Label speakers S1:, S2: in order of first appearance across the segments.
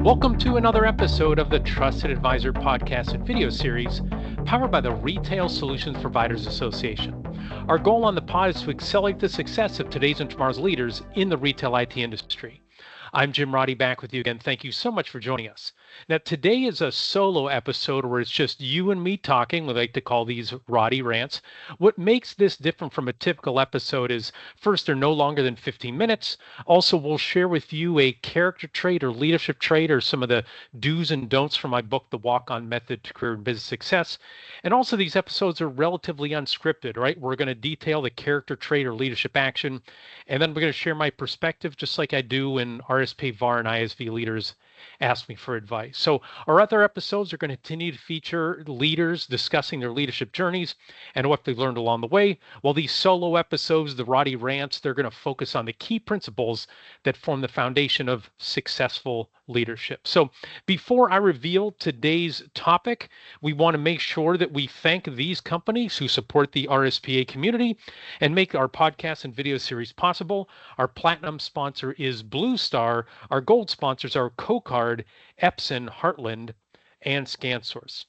S1: Welcome to another episode of the Trusted Advisor podcast and video series powered by the Retail Solutions Providers Association. Our goal on the pod is to accelerate the success of today's and tomorrow's leaders in the retail IT industry. I'm Jim Roddy, back with you again. Thank you so much for joining us. Now, today is a solo episode where it's just you and me talking. We like to call these Roddy rants. What makes this different from a typical episode is, first, they're no longer than 15 minutes. Also, we'll share with you a character trait or leadership trait or some of the do's and don'ts from my book, The Walk-On Method to Career and Business Success. And also, these episodes are relatively unscripted, right? We're going to detail the character trait or leadership action, and then we're going to share my perspective, just like I do when RSP, VAR, and ISV leaders ask me for advice. So our other episodes are going to continue to feature leaders discussing their leadership journeys and what they've learned along the way. While these solo episodes, the Roddy Rants, they're going to focus on the key principles that form the foundation of successful leadership. So before I reveal today's topic, we want to make sure that we thank these companies who support the RSPA community and make our podcast and video series possible. Our platinum sponsor is Blue Star. Our gold sponsors are CoCard, Epson, Heartland, and ScanSource.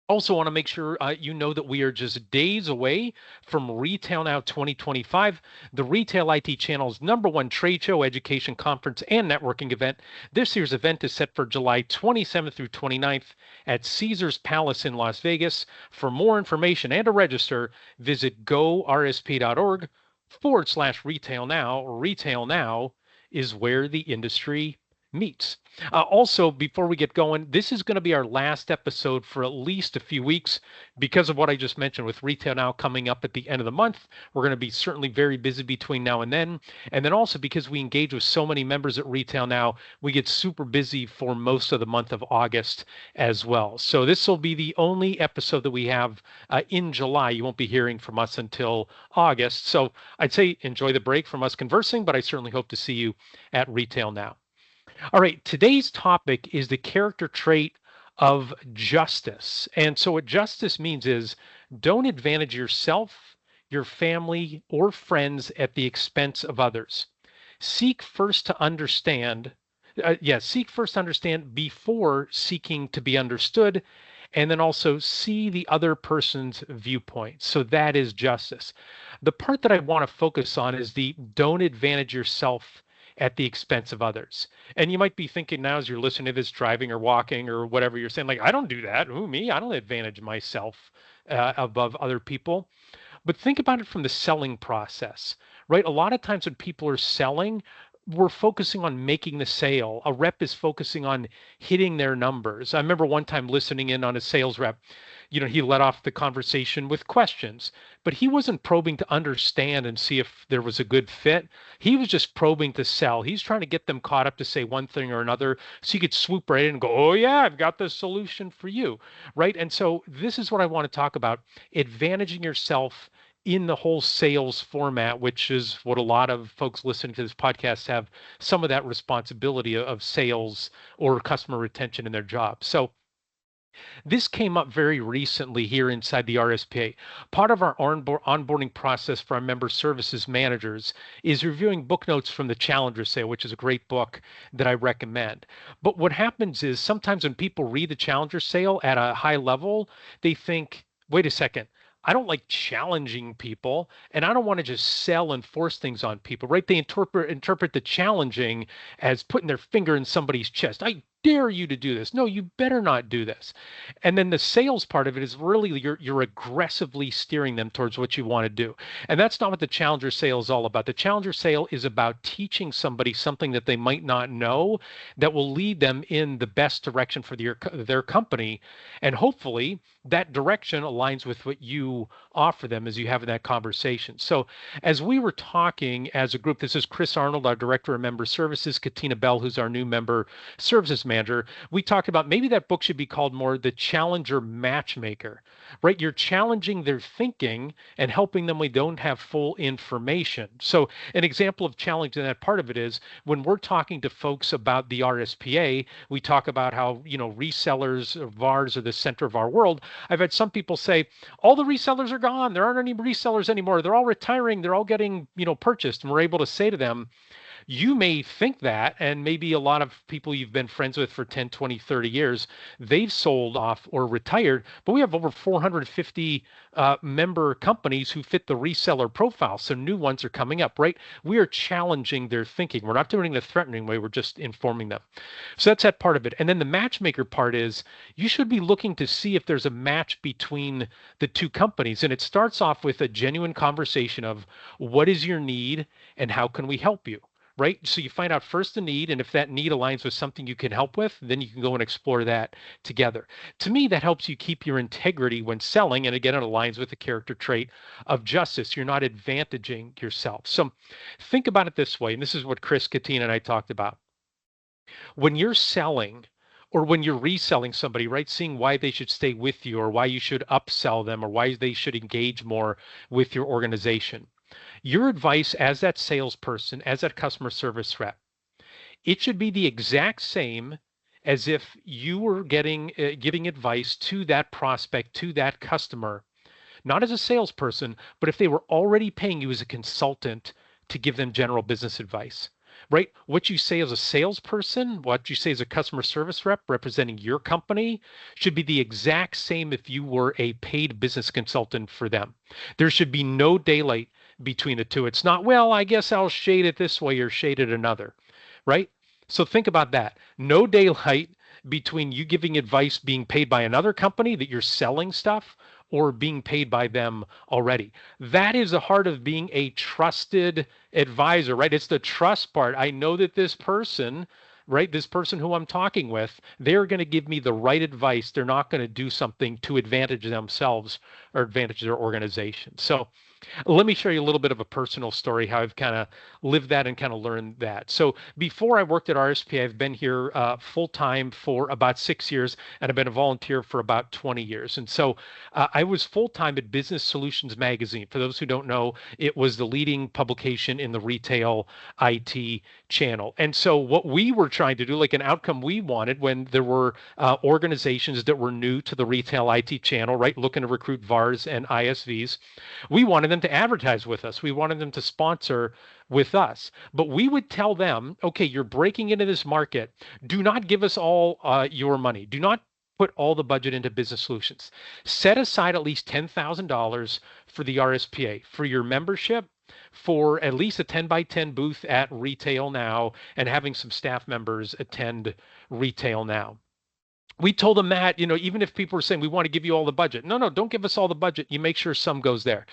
S1: Also want to make sure you know that we are just days away from Retail Now 2025, the Retail IT Channel's #1 trade show, education conference, and networking event. This year's event is set for July 27th through 29th at Caesars Palace in Las Vegas. For more information and to register, visit gorsp.org/Retail Now. Retail Now is where the industry meets. Also, before we get going, this is going to be our last episode for at least a few weeks because of what I just mentioned with Retail Now coming up at the end of the month. We're going to be certainly very busy between now and then. And then also because we engage with so many members at Retail Now, we get super busy for most of the month of August as well. So this will be the only episode that we have in July. You won't be hearing from us until August. So I'd say enjoy the break from us conversing, but I certainly hope to see you at Retail Now. All right, today's topic is the character trait of justice. And so what justice means is don't advantage yourself, your family, or friends at the expense of others. Seek first to understand before seeking to be understood, and then also see the other person's viewpoint. So that is justice. The part that I want to focus on is the don't advantage yourself at the expense of others. And you might be thinking now as you're listening to this, driving or walking or whatever, you're saying like, I don't do that. Who, me? I don't advantage myself above other people. But think about it from the selling process, right? A lot of times when people are selling, we're focusing on making the sale. A rep is focusing on hitting their numbers. I remember one time listening in on a sales rep. He led off the conversation with questions, but he wasn't probing to understand and see if there was a good fit. He was just probing to sell. He's trying to get them caught up to say one thing or another so you could swoop right in and go, oh yeah, I've got the solution for you, right? And so this is what I want to talk about, advantaging yourself in the whole sales format, which is what a lot of folks listening to this podcast have some of that responsibility of sales or customer retention in their job. So this came up very recently here inside the RSPA. Part of our onboarding process for our member services managers is reviewing book notes from the Challenger Sale, which is a great book that I recommend. But what happens is sometimes when people read the Challenger Sale at a high level, they think, wait a second, I don't like challenging people, and I don't want to just sell and force things on people, right? They interpret the challenging as putting their finger in somebody's chest. I dare you to do this. No, you better not do this. And then the sales part of it is really you're aggressively steering them towards what you want to do. And that's not what the Challenger Sale is all about. The Challenger Sale is about teaching somebody something that they might not know that will lead them in the best direction for their company. And hopefully that direction aligns with what you offer them as you have in that conversation. So as we were talking as a group, this is Chris Arnold, our Director of Member Services, Katina Bell, who's our new Member Services Manager. We talked about maybe that book should be called more The Challenger Matchmaker, right? You're challenging their thinking and helping them when they don't have full information. So an example of challenging that part of it is when we're talking to folks about the RSPA, we talk about how, resellers, VARs are the center of our world. I've had some people say, all the resellers are gone. There aren't any resellers anymore. They're all retiring. They're all getting, purchased. And we're able to say to them, You may think that, and maybe a lot of people you've been friends with for 10, 20, 30 years, they've sold off or retired, but we have over 450 member companies who fit the reseller profile. So new ones are coming up, right? We are challenging their thinking. We're not doing it in a threatening way. We're just informing them. So that's that part of it. And then the matchmaker part is you should be looking to see if there's a match between the two companies. And it starts off with a genuine conversation of what is your need and how can we help you? Right. So you find out first the need, and if that need aligns with something you can help with, then you can go and explore that together. To me, that helps you keep your integrity when selling. And again, it aligns with the character trait of justice. You're not advantaging yourself. So think about it this way. And this is what Chris Katine and I talked about. When you're selling or when you're reselling somebody, right, seeing why they should stay with you or why you should upsell them or why they should engage more with your organization, your advice as that salesperson, as that customer service rep, it should be the exact same as if you were giving advice to that prospect, to that customer, not as a salesperson, but if they were already paying you as a consultant to give them general business advice, right? What you say as a salesperson, what you say as a customer service rep representing your company should be the exact same if you were a paid business consultant for them. There should be no daylight between the two. It's not, well, I guess I'll shade it this way or shade it another, right? So think about that. No daylight between you giving advice being paid by another company that you're selling stuff or being paid by them already. That is the heart of being a trusted advisor, right? It's the trust part. I know that this person, right, this person who I'm talking with, they're going to give me the right advice. They're not going to do something to advantage themselves or advantage their organization. So let me share you a little bit of a personal story, how I've kind of lived that and kind of learned that. So before I worked at RSPA, I've been here full time for about 6 years, and I've been a volunteer for about 20 years. And so I was full time at Business Solutions Magazine. For those who don't know, it was the leading publication in the retail IT channel. And so what we were trying to do, like an outcome we wanted when there were organizations that were new to the retail IT channel, right, looking to recruit VARs and ISVs, we wanted them to advertise with us. We wanted them to sponsor with us. But we would tell them, okay, you're breaking into this market. Do not give us all your money. Do not put all the budget into business solutions. Set aside at least $10,000 for the RSPA, for your membership, for at least a 10 by 10 booth at Retail Now, and having some staff members attend Retail Now. We told them that, even if people were saying, we want to give you all the budget. No, don't give us all the budget. You make sure some goes there.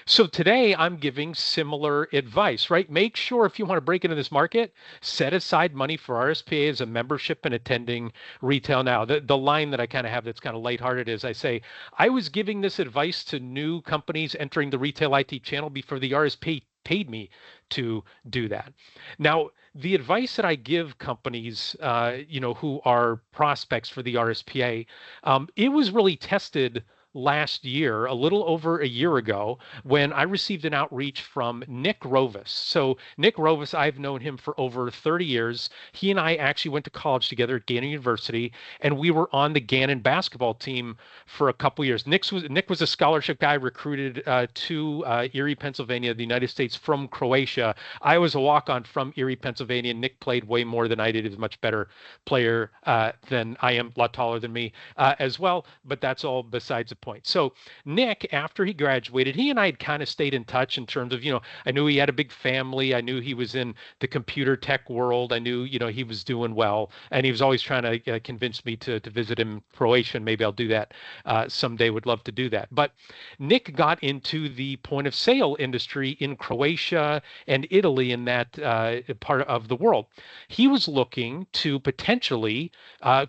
S1: So today I'm giving similar advice, right? Make sure if you want to break into this market, set aside money for RSPA as a membership and attending Retail Now. The line that I kind of have that's kind of lighthearted is I say, I was giving this advice to new companies entering the retail IT channel before the RSPA paid me to do that. Now, the advice that I give companies, who are prospects for the RSPA, it was really tested last year, a little over a year ago, when I received an outreach from Nick Rovis. So Nick Rovis, I've known him for over 30 years. He and I actually went to college together at Gannon University, and we were on the Gannon basketball team for a couple years. Nick was a scholarship guy recruited to Erie, Pennsylvania, the United States from Croatia. I was a walk-on from Erie, Pennsylvania. Nick played way more than I did. He was a much better player than I am, a lot taller than me as well, but that's all besides the point. So Nick, after he graduated, he and I had kind of stayed in touch in terms of, I knew he had a big family. I knew he was in the computer tech world. I knew, he was doing well. And he was always trying to convince me to visit him in Croatia. And maybe I'll do that someday. Would love to do that. But Nick got into the point of sale industry in Croatia and Italy, in that part of the world. He was looking to potentially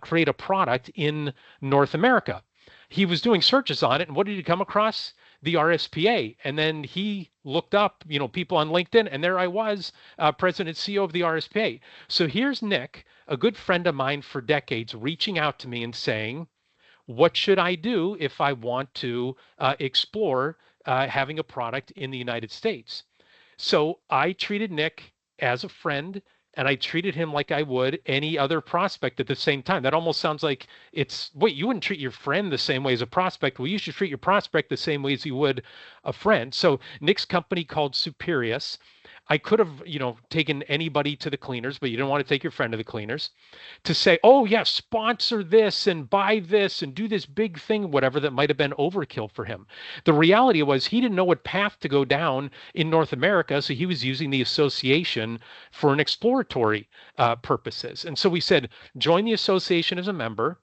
S1: create a product in North America. He was doing searches on it, and what did he come across? The RSPA. And then he looked up, people on LinkedIn, and there I was, President and CEO of the RSPA. So here's Nick, a good friend of mine for decades, reaching out to me and saying, what should I do if I want to explore having a product in the United States? So I treated Nick as a friend, and I treated him like I would any other prospect at the same time. That almost sounds like wait, you wouldn't treat your friend the same way as a prospect. Well, you should treat your prospect the same way as you would a friend. So Nick's company called Superius I could have, taken anybody to the cleaners, but you don't want to take your friend to the cleaners to say, oh, yeah, sponsor this and buy this and do this big thing, whatever that might have been overkill for him. The reality was he didn't know what path to go down in North America, so he was using the association for an exploratory purposes. And so we said, join the association as a member.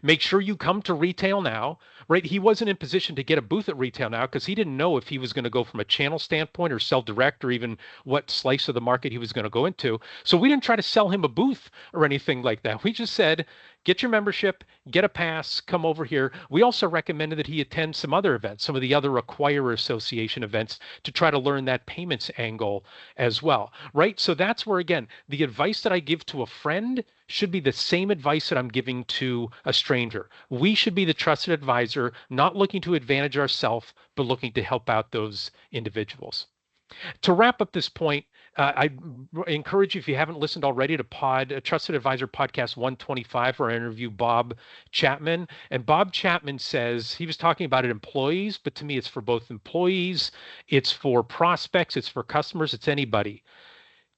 S1: Make sure you come to Retail Now, right? He wasn't in position to get a booth at Retail Now because he didn't know if he was going to go from a channel standpoint or sell direct or even what slice of the market he was going to go into. So we didn't try to sell him a booth or anything like that. We just said, get your membership, get a pass, come over here. We also recommended that he attend some other events, some of the other Acquirer Association events to try to learn that payments angle as well, right? So that's where, again, the advice that I give to a friend should be the same advice that I'm giving to a stranger. We should be the trusted advisor, not looking to advantage ourselves, but looking to help out those individuals. To wrap up this point, I encourage you, if you haven't listened already, to Trusted Advisor Podcast 125, where I interview Bob Chapman. And Bob Chapman says, he was talking about it employees, but to me, it's for both employees, it's for prospects, it's for customers, it's anybody.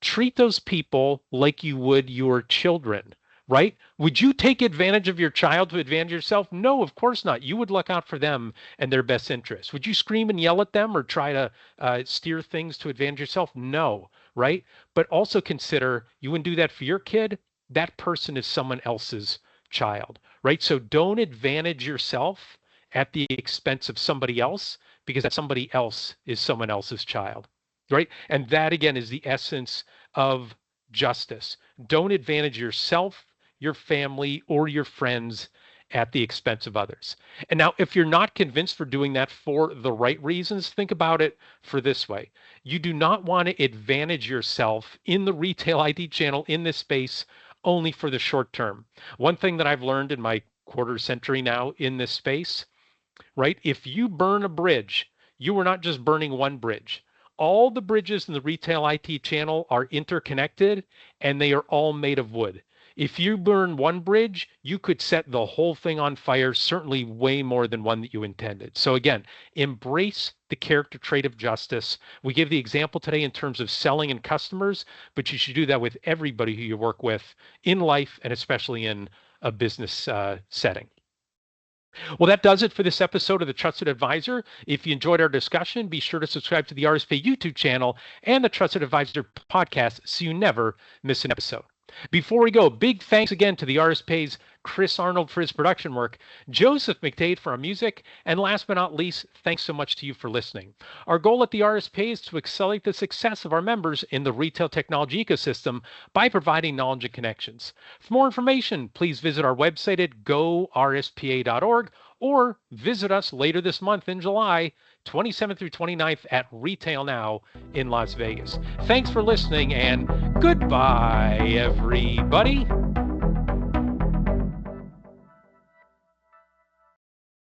S1: Treat those people like you would your children, right? Would you take advantage of your child to advantage yourself? No, of course not. You would look out for them and their best interests. Would you scream and yell at them or try to steer things to advantage yourself? No, right? But also consider you wouldn't do that for your kid. That person is someone else's child, right? So don't advantage yourself at the expense of somebody else, because that somebody else is someone else's child. Right? And that, again, is the essence of justice. Don't advantage yourself, your family, or your friends at the expense of others. And now, if you're not convinced for doing that for the right reasons, think about it for this way. You do not want to advantage yourself in the retail ID channel in this space only for the short term. One thing that I've learned in my quarter century now in this space, right? If you burn a bridge, you are not just burning one bridge. All the bridges in the retail IT channel are interconnected and they are all made of wood. If you burn one bridge, you could set the whole thing on fire, certainly way more than one that you intended. So again, embrace the character trait of justice. We give the example today in terms of selling and customers, but you should do that with everybody who you work with in life and especially in a business setting. Well, that does it for this episode of The Trusted Advisor. If you enjoyed our discussion, be sure to subscribe to the RSPA YouTube channel and the Trusted Advisor podcast so you never miss an episode. Before we go, big thanks again to the RSPA's Chris Arnold for his production work, Joseph McDade for our music, and last but not least, thanks so much to you for listening. Our goal at the RSPA is to accelerate the success of our members in the retail technology ecosystem by providing knowledge and connections. For more information, please visit our website at gorspa.org or visit us later this month in July 27th through 29th at Retail Now in Las Vegas. Thanks for listening and goodbye, everybody.